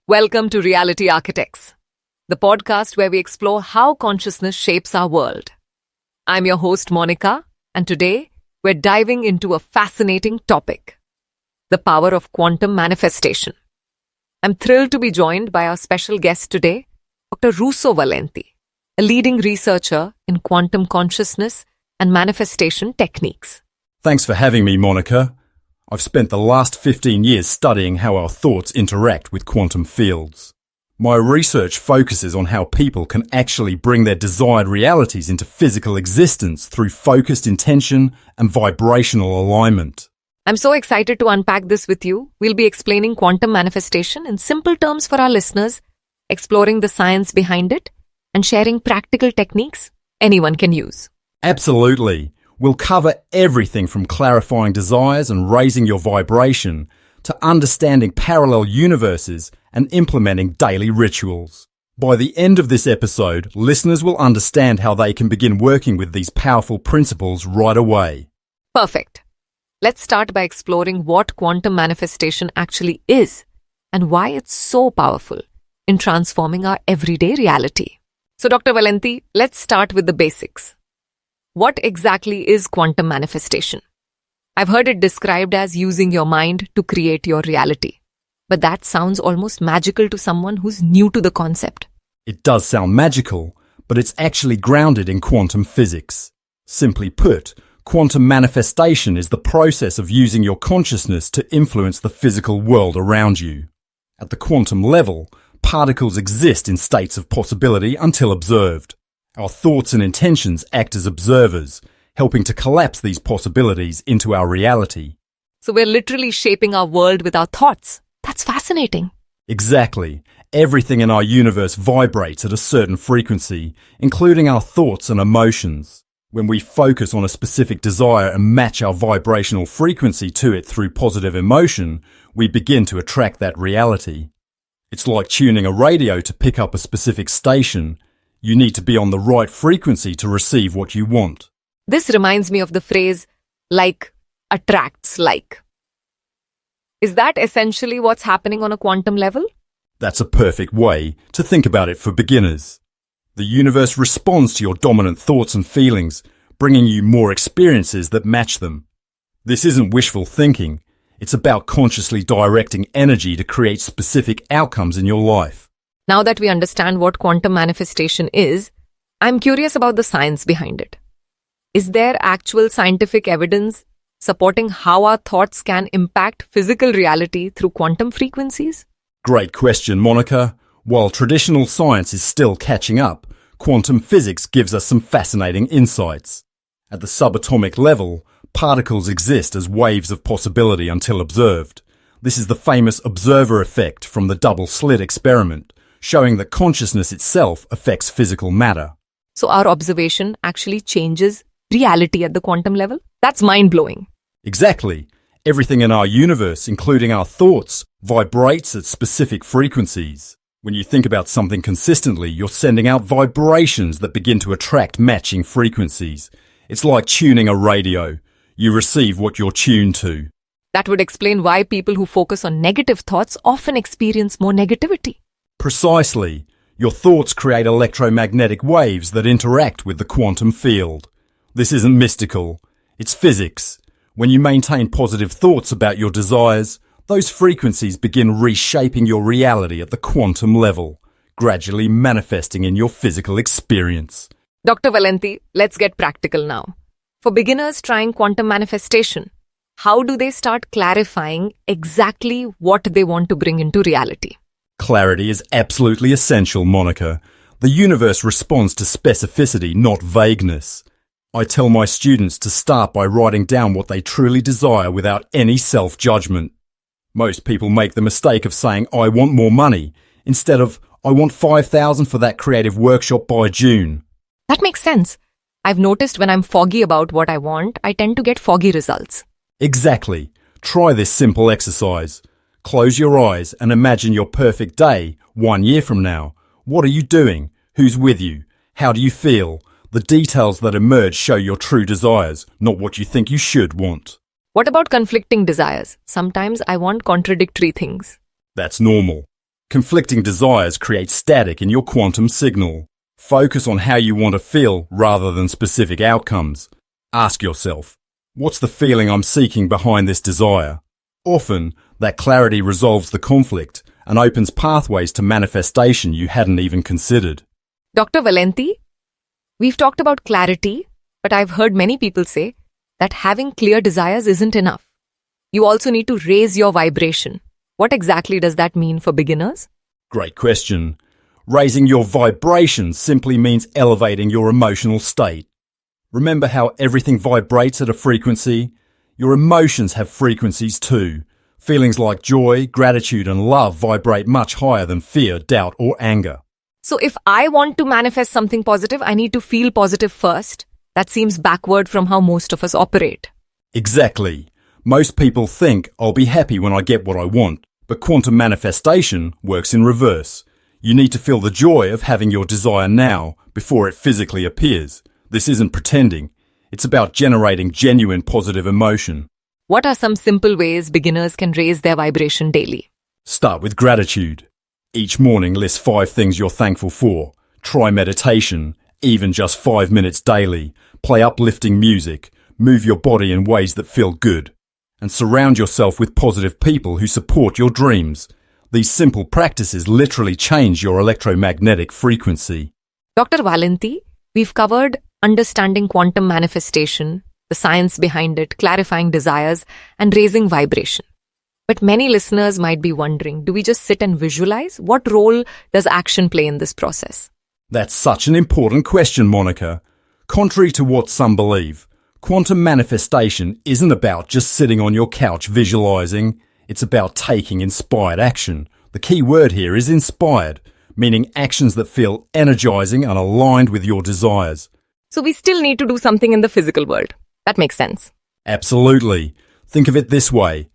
Welcome to Reality Architects, the podcast where we explore how consciousness shapes our world. I'm your host, Monica, and today we're diving into a fascinating topic, the power of quantum manifestation. I'm thrilled to be joined by our special guest today, Dr. Russo Valenti, a leading researcher in quantum consciousness and manifestation techniques. Thanks for having me, Monica. I've spent the last 15 years studying how our thoughts interact with quantum fields. My research focuses on how people can actually bring their desired realities into physical existence through focused intention and vibrational alignment. I'm so excited to unpack this with you. We'll be explaining quantum manifestation in simple terms for our listeners, exploring the science behind it, and sharing practical techniques anyone can use. Absolutely. We'll cover everything from clarifying desires and raising your vibration to understanding parallel universes and implementing daily rituals. By the end of this episode, listeners will understand how they can begin working with these powerful principles right away. Perfect. Let's start by exploring what quantum manifestation actually is and why it's so powerful in transforming our everyday reality. So, Dr. Valenti, let's start with the basics. What exactly is quantum manifestation? I've heard it described as using your mind to create your reality. But that sounds almost magical to someone who's new to the concept. It does sound magical, but it's actually grounded in quantum physics. Simply put, quantum manifestation is the process of using your consciousness to influence the physical world around you. At the quantum level, particles exist in states of possibility until observed. Our thoughts and intentions act as observers, helping to collapse these possibilities into our reality. So we're literally shaping our world with our thoughts. That's fascinating. Exactly. Everything in our universe vibrates at a certain frequency, including our thoughts and emotions. When we focus on a specific desire and match our vibrational frequency to it through positive emotion, we begin to attract that reality. It's like tuning a radio to pick up a specific station. You need to be on the right frequency to receive what you want. This reminds me of the phrase, like attracts like. Is that essentially what's happening on a quantum level? That's a perfect way to think about it for beginners. The universe responds to your dominant thoughts and feelings, bringing you more experiences that match them. This isn't wishful thinking. It's about consciously directing energy to create specific outcomes in your life. Now that we understand what quantum manifestation is, I'm curious about the science behind it. Is there actual scientific evidence supporting how our thoughts can impact physical reality through quantum frequencies? Great question, Monica. While traditional science is still catching up, quantum physics gives us some fascinating insights. At the subatomic level, particles exist as waves of possibility until observed. This is the famous observer effect from the double-slit experiment, showing that consciousness itself affects physical matter. So our observation actually changes reality at the quantum level? That's mind-blowing. Exactly. Everything in our universe, including our thoughts, vibrates at specific frequencies. When you think about something consistently, you're sending out vibrations that begin to attract matching frequencies. It's like tuning a radio. You receive what you're tuned to. That would explain why people who focus on negative thoughts often experience more negativity. Precisely. Your thoughts create electromagnetic waves that interact with the quantum field. This isn't mystical. It's physics. When you maintain positive thoughts about your desires, those frequencies begin reshaping your reality at the quantum level, gradually manifesting in your physical experience. Dr. Valenti, let's get practical now. For beginners trying quantum manifestation, how do they start clarifying exactly what they want to bring into reality? Clarity is absolutely essential, Monica. The universe responds to specificity, not vagueness. I tell my students to start by writing down what they truly desire without any self-judgment. Most people make the mistake of saying, I want more money, instead of, I want 5,000 for that creative workshop by June. That makes sense. I've noticed when I'm foggy about what I want, I tend to get foggy results. Exactly. Try this simple exercise. Close your eyes and imagine your perfect day 1 year from now. What are you doing? Who's with you? How do you feel? The details that emerge show your true desires, not what you think you should want. What about conflicting desires? Sometimes I want contradictory things. That's normal. Conflicting desires create static in your quantum signal. Focus on how you want to feel rather than specific outcomes. Ask yourself, what's the feeling I'm seeking behind this desire? Often, that clarity resolves the conflict and opens pathways to manifestation you hadn't even considered. Dr. Valenti, we've talked about clarity, but I've heard many people say that having clear desires isn't enough. You also need to raise your vibration. What exactly does that mean for beginners? Great question. Raising your vibration simply means elevating your emotional state. Remember how everything vibrates at a frequency? Your emotions have frequencies too. Feelings like joy, gratitude, and love vibrate much higher than fear, doubt, or anger. So if I want to manifest something positive, I need to feel positive first. That seems backward from how most of us operate. Exactly. Most people think I'll be happy when I get what I want, but quantum manifestation works in reverse. You need to feel the joy of having your desire now before it physically appears. This isn't pretending. It's about generating genuine positive emotion. What are some simple ways beginners can raise their vibration daily? Start with gratitude. Each morning list 5 things you're thankful for. Try meditation, even just 5 minutes daily. Play uplifting music. Move your body in ways that feel good. And surround yourself with positive people who support your dreams. These simple practices literally change your electromagnetic frequency. Dr. Valenti, we've covered understanding quantum manifestation, the science behind it, clarifying desires, and raising vibration. But many listeners might be wondering, do we just sit and visualize? What role does action play in this process? That's such an important question, Monica. Contrary to what some believe, quantum manifestation isn't about just sitting on your couch visualizing. It's about taking inspired action. The key word here is inspired, meaning actions that feel energizing and aligned with your desires. So we still need to do something in the physical world. That makes sense. Absolutely. Think of it this way.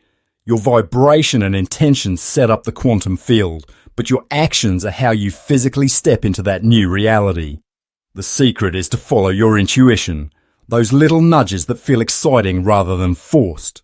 Your vibration and intentions set up the quantum field, but your actions are how you physically step into that new reality. The secret is to follow your intuition, those little nudges that feel exciting rather than forced.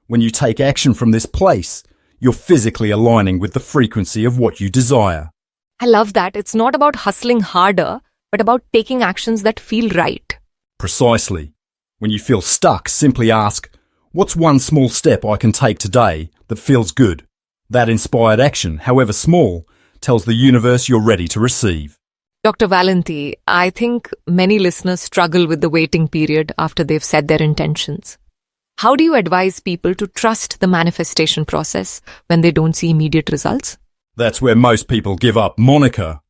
When you take action from this place, you're physically aligning with the frequency of what you desire. I love that. It's not about hustling harder, but about taking actions that feel right. Precisely. When you feel stuck, simply ask, what's one small step I can take today that feels good? That inspired action, however small, tells the universe you're ready to receive. Dr. Valenti, I think many listeners struggle with the waiting period after they've set their intentions. How do you advise people to trust the manifestation process when they don't see immediate results? That's where most people give up, Monica.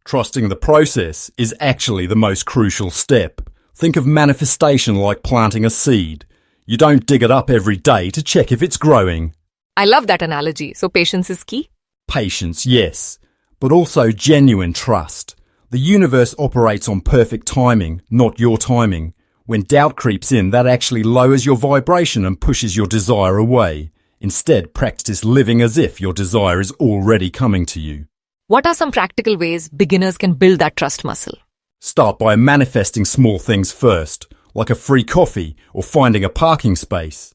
Trusting the process is actually the most crucial step. Think of manifestation like planting a seed. You don't dig it up every day to check if it's growing. I love that analogy. So patience is key? Patience, yes, but also genuine trust. The universe operates on perfect timing, not your timing. When doubt creeps in, that actually lowers your vibration and pushes your desire away. Instead, practice living as if your desire is already coming to you. What are some practical ways beginners can build that trust muscle? Start by manifesting small things first, like a free coffee or finding a parking space.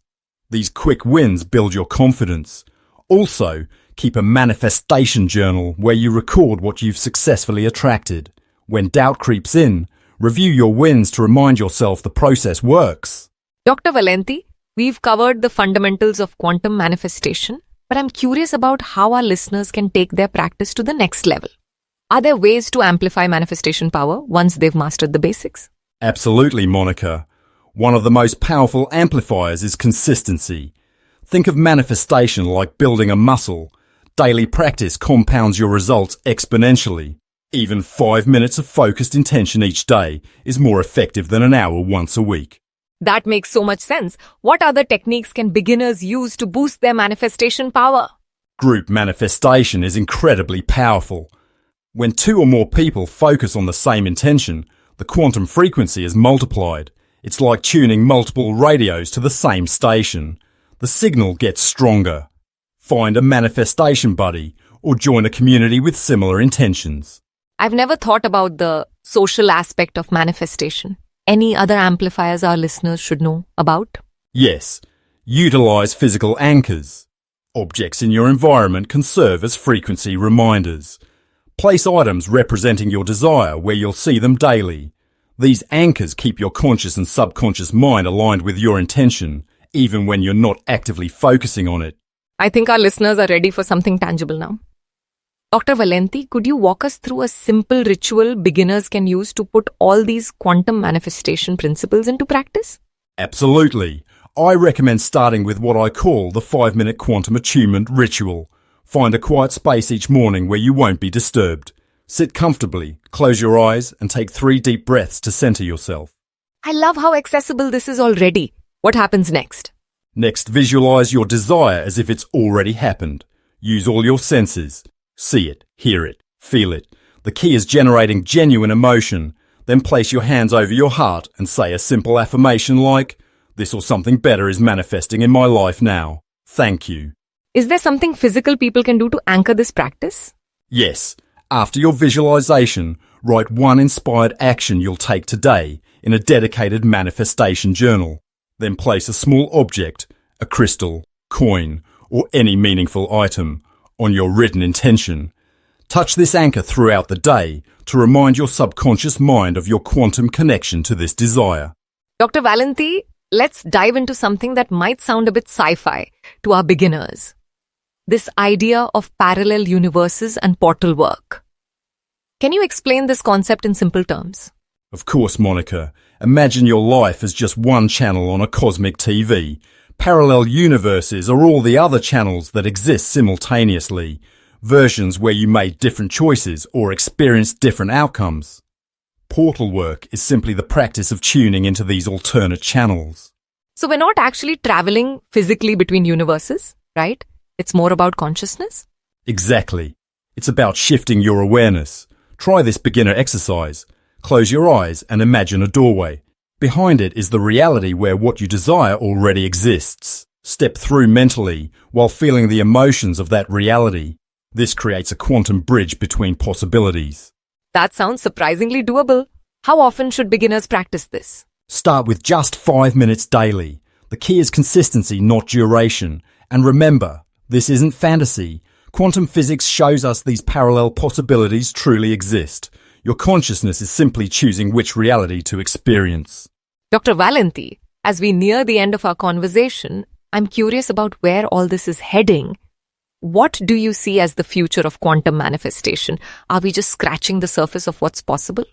These quick wins build your confidence. Also, keep a manifestation journal where you record what you've successfully attracted. When doubt creeps in, review your wins to remind yourself the process works. Dr. Valenti, we've covered the fundamentals of quantum manifestation, but I'm curious about how our listeners can take their practice to the next level. Are there ways to amplify manifestation power once they've mastered the basics? Absolutely, Monica. One of the most powerful amplifiers is consistency. Think of manifestation like building a muscle. Daily practice compounds your results exponentially. Even 5 minutes of focused intention each day is more effective than an hour once a week. That makes so much sense. What other techniques can beginners use to boost their manifestation power? Group manifestation is incredibly powerful. When 2 or more people focus on the same intention, the quantum frequency is multiplied. It's like tuning multiple radios to the same station. The signal gets stronger. Find a manifestation buddy or join a community with similar intentions. I've never thought about the social aspect of manifestation. Any other amplifiers our listeners should know about? Yes, utilize physical anchors. Objects in your environment can serve as frequency reminders. Place items representing your desire where you'll see them daily. These anchors keep your conscious and subconscious mind aligned with your intention, even when you're not actively focusing on it. I think our listeners are ready for something tangible now. Dr. Valenti, could you walk us through a simple ritual beginners can use to put all these quantum manifestation principles into practice? Absolutely. I recommend starting with what I call the 5-minute quantum attunement ritual. Find a quiet space each morning where you won't be disturbed. Sit comfortably, close your eyes, and take 3 deep breaths to center yourself. I love how accessible this is already. What happens next? Next, visualize your desire as if it's already happened. Use all your senses. See it, hear it, feel it. The key is generating genuine emotion. Then place your hands over your heart and say a simple affirmation like, "This or something better is manifesting in my life now. Thank you." Is there something physical people can do to anchor this practice? Yes. After your visualization, write one inspired action you'll take today in a dedicated manifestation journal. Then place a small object, a crystal, coin, or any meaningful item, on your written intention. Touch this anchor throughout the day to remind your subconscious mind of your quantum connection to this desire. Dr. Valenti, let's dive into something that might sound a bit sci-fi to our beginners. This idea of parallel universes and portal work. Can you explain this concept in simple terms? Of course, Monica. Imagine your life as just one channel on a cosmic TV. Parallel universes are all the other channels that exist simultaneously, versions where you made different choices or experienced different outcomes. Portal work is simply the practice of tuning into these alternate channels. So we're not actually traveling physically between universes, right? It's more about consciousness? Exactly. It's about shifting your awareness. Try this beginner exercise. Close your eyes and imagine a doorway. Behind it is the reality where what you desire already exists. Step through mentally while feeling the emotions of that reality. This creates a quantum bridge between possibilities. That sounds surprisingly doable. How often should beginners practice this? Start with just 5 minutes daily. The key is consistency, not duration. And remember, this isn't fantasy. Quantum physics shows us these parallel possibilities truly exist. Your consciousness is simply choosing which reality to experience. Dr. Valenti, as we near the end of our conversation, I'm curious about where all this is heading. What do you see as the future of quantum manifestation? Are we just scratching the surface of what's possible?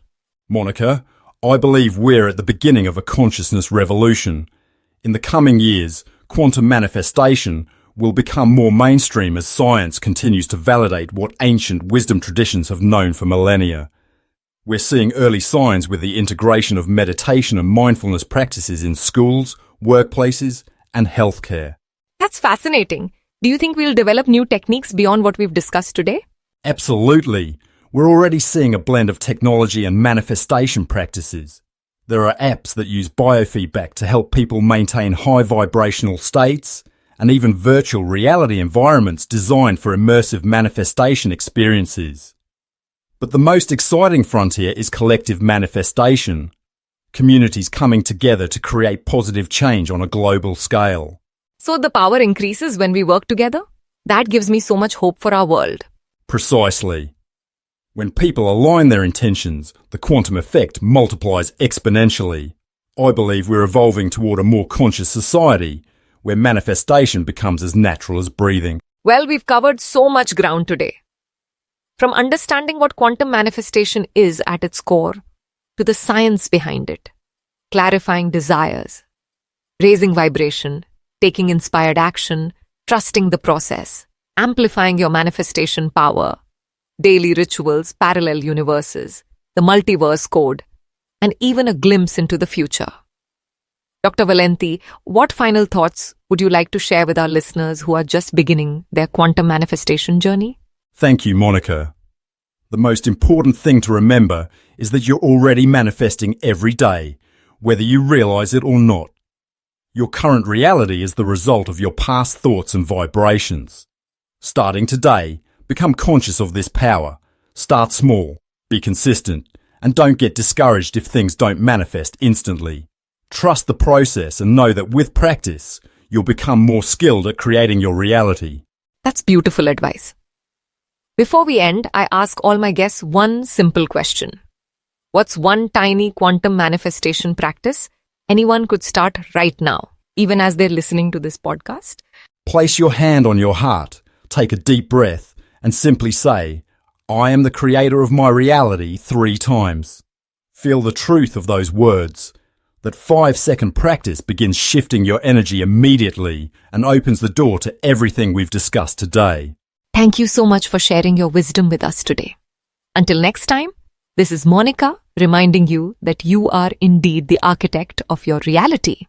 Monica, I believe we're at the beginning of a consciousness revolution. In the coming years, quantum manifestation will become more mainstream as science continues to validate what ancient wisdom traditions have known for millennia. We're seeing early signs with the integration of meditation and mindfulness practices in schools, workplaces, and healthcare. That's fascinating. Do you think we'll develop new techniques beyond what we've discussed today? Absolutely. We're already seeing a blend of technology and manifestation practices. There are apps that use biofeedback to help people maintain high vibrational states, and even virtual reality environments designed for immersive manifestation experiences. But the most exciting frontier is collective manifestation. Communities coming together to create positive change on a global scale. So the power increases when we work together? That gives me so much hope for our world. Precisely. When people align their intentions, the quantum effect multiplies exponentially. I believe we're evolving toward a more conscious society, where manifestation becomes as natural as breathing. Well, we've covered so much ground today. From understanding what quantum manifestation is at its core, to the science behind it, clarifying desires, raising vibration, taking inspired action, trusting the process, amplifying your manifestation power, daily rituals, parallel universes, the multiverse code, and even a glimpse into the future. Dr. Valenti, what final thoughts would you like to share with our listeners who are just beginning their quantum manifestation journey? Thank you, Monica. The most important thing to remember is that you're already manifesting every day, whether you realize it or not. Your current reality is the result of your past thoughts and vibrations. Starting today, become conscious of this power. Start small, be consistent, and don't get discouraged if things don't manifest instantly. Trust the process and know that with practice, you'll become more skilled at creating your reality. That's beautiful advice. Before we end, I ask all my guests one simple question. What's one tiny quantum manifestation practice anyone could start right now, even as they're listening to this podcast? Place your hand on your heart, take a deep breath, and simply say, I am the creator of my reality 3 times. Feel the truth of those words. That 5-second practice begins shifting your energy immediately and opens the door to everything we've discussed today. Thank you so much for sharing your wisdom with us today. Until next time, this is Monica reminding you that you are indeed the architect of your reality.